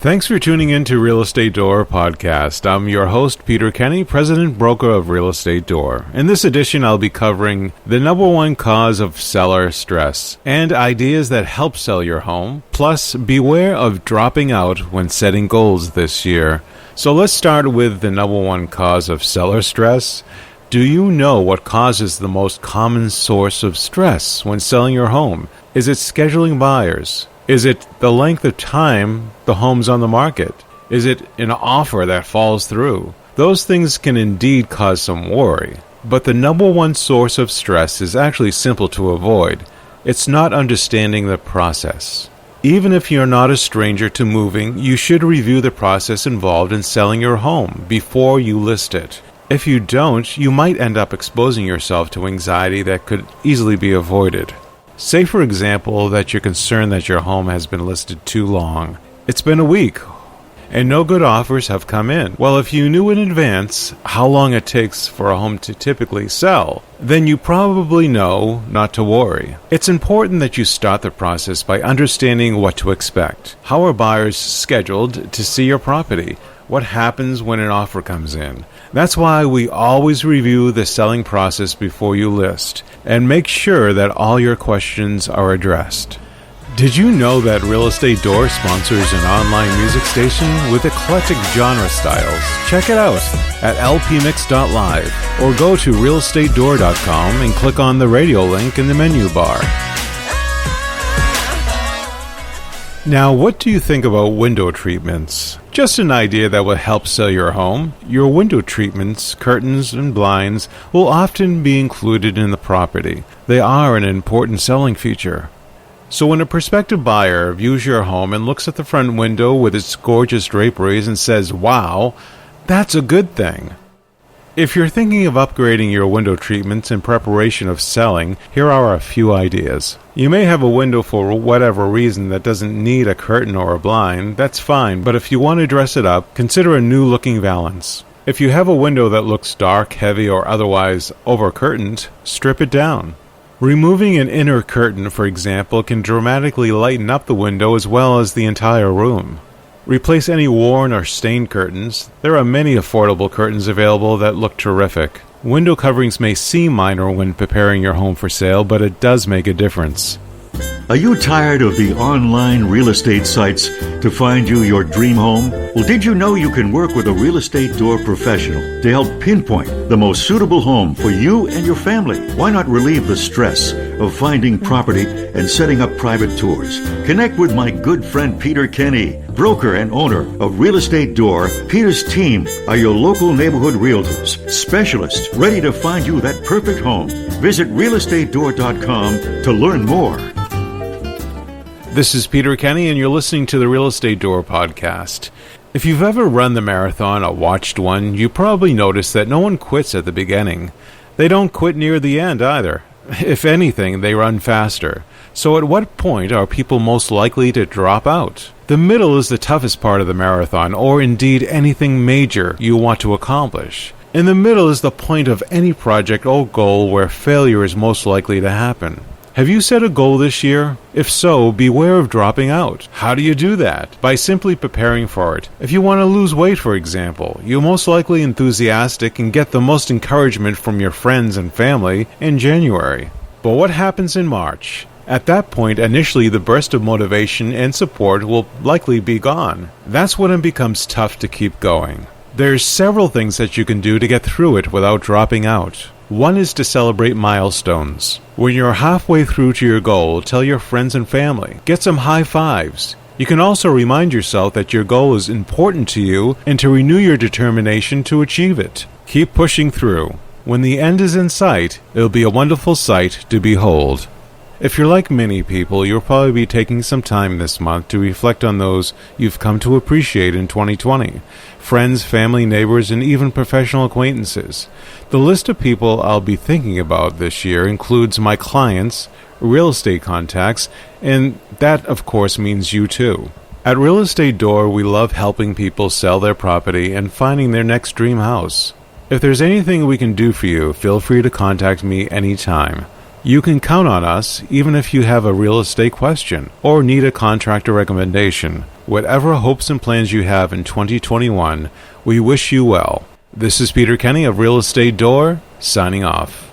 Thanks for tuning in to Real Estate Door Podcast. I'm your host, Peter Kenny, President Broker of Real Estate Door. In this edition, I'll be covering the number one cause of seller stress and ideas that help sell your home. Plus, beware of dropping out when setting goals this year. So let's start with the number one cause of seller stress. Do you know what causes the most common source of stress when selling your home? Is it scheduling buyers? Is it the length of time the home's on the market? Is it an offer that falls through? Those things can indeed cause some worry. But the number one source of stress is actually simple to avoid. It's not understanding the process. Even if you're not a stranger to moving, you should review the process involved in selling your home before you list it. If you don't, you might end up exposing yourself to anxiety that could easily be avoided. Say, for example, that you're concerned that your home has been listed too long. It's been a week, and no good offers have come in. Well, if you knew in advance how long it takes for a home to typically sell, then you probably know not to worry. It's important that you start the process by understanding what to expect. How are buyers scheduled to see your property? What happens when an offer comes in? That's why we always review the selling process before you list and make sure that all your questions are addressed. Did you know that Real Estate Door sponsors an online music station with eclectic genre styles? Check it out at lpmix.live or go to realestatedoor.com and click on the radio link in the menu bar. Now, what do you think about window treatments? Just an idea that will help sell your home. Your window treatments, curtains, and blinds will often be included in the property. They are an important selling feature. So when a prospective buyer views your home and looks at the front window with its gorgeous draperies and says, "Wow," that's a good thing. If you're thinking of upgrading your window treatments in preparation of selling, here are a few ideas. You may have a window for whatever reason that doesn't need a curtain or a blind. That's fine, but if you want to dress it up, consider a new-looking valance. If you have a window that looks dark, heavy, or otherwise over-curtained, strip it down. Removing an inner curtain, for example, can dramatically lighten up the window as well as the entire room. Replace any worn or stained curtains. There are many affordable curtains available that look terrific. Window coverings may seem minor when preparing your home for sale, but it does make a difference. Are you tired of the online real estate sites to find you your dream home? Well, did you know you can work with a real estate door professional to help pinpoint the most suitable home for you and your family? Why not relieve the stress of finding property and setting up private tours? Connect with my good friend Peter Kenny, broker and owner of Real Estate Door. Peter's team are your local neighborhood realtors, specialists ready to find you that perfect home. Visit realestatedoor.com to learn more. This is Peter Kenny, and you're listening to the Real Estate Door Podcast. If you've ever run the marathon or watched one, you probably noticed that no one quits at the beginning. They don't quit near the end either. If anything, they run faster. So at what point are people most likely to drop out? The middle is the toughest part of the marathon, or indeed anything major you want to accomplish. In the middle is the point of any project or goal where failure is most likely to happen. Have you set a goal this year? If so, beware of dropping out. How do you do that? By simply preparing for it. If you want to lose weight, for example, you're most likely enthusiastic and get the most encouragement from your friends and family in January. But what happens in March? At that point, initially the burst of motivation and support will likely be gone. That's when it becomes tough to keep going. There's several things that you can do to get through it without dropping out. One is to celebrate milestones. When you're halfway through to your goal, tell your friends and family. Get some high fives. You can also remind yourself that your goal is important to you and to renew your determination to achieve it. Keep pushing through. When the end is in sight, it'll be a wonderful sight to behold. If you're like many people, you'll probably be taking some time this month to reflect on those you've come to appreciate in 2020. Friends, family, neighbors, and even professional acquaintances. The list of people I'll be thinking about this year includes my clients, real estate contacts, and that, of course, means you too. At Real Estate Door, we love helping people sell their property and finding their next dream house. If there's anything we can do for you, feel free to contact me anytime. You can count on us even if you have a real estate question or need a contractor recommendation. Whatever hopes and plans you have in 2021, we wish you well. This is Peter Kenny of Real Estate Door, signing off.